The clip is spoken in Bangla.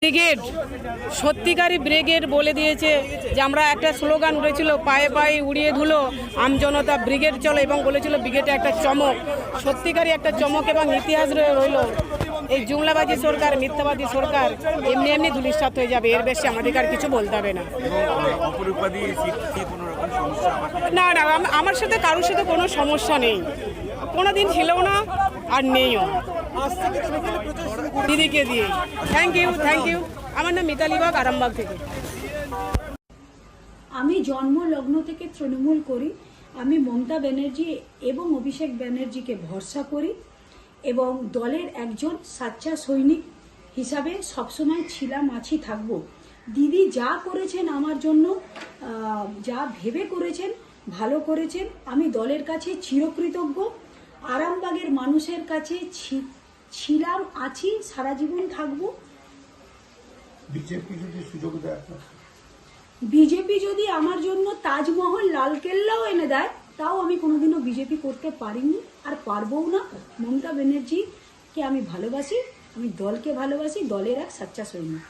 ব্রিগেড সত্যিকারী ব্রিগেড বলে দিয়েছে যে আমরা একটা স্লোগান উঠেছিল পায়ে পায়ে উড়িয়ে ধুলো আমজনতা ব্রিগেড চলো এবং বলেছিল ব্রিগেডে একটা চমক সত্যিকারী একটা চমক এবং ইতিহাস রইল। এই জুমলাবাজি সরকার মিথ্যাবাদী সরকার এমনি এমনি ধুলিসাৎ হয়ে যাবে, এর বেশি আমাদের আর কিছু বলতে হবে না। না না আমার সাথে কারোর সাথে কোনো সমস্যা নেই, কোনো দিন ছিলও না আর নেইও। দিদিকে দিয়ে থ্যাংক ইউ। আমার নাম মিতালি বাগ, আরামবাগ থেকে। আমি জন্ম লগ্ন থেকে তৃণমূল করি। আমি মমতা ব্যানার্জি এবং অভিষেক ব্যানার্জিকে ভরসা করি এবং দলের একজন সাচ্চা সৈনিক হিসাবে সবসময় ছিলাম, আছি, থাকবো। দিদি যা করেছেন আমার জন্য, যা ভেবে করেছেন, ভালো করেছেন, আমি দলের কাছে চিরকৃতজ্ঞ। আরামবাগের মানুষের কাছে ছিলাম, আছি, সারা জীবন থাকবো। বিজেপি যদি আমার জন্য তাজমহল, লালকেল্লাও এনে দেয়, তাও আমি কোনোদিনও বিজেপি করতে পারিনি আর পারবও না। মমতা ব্যানার্জিকে আমি ভালোবাসি, আমি দলকে ভালোবাসি, দলের এক সাচ্চা সৈনিক।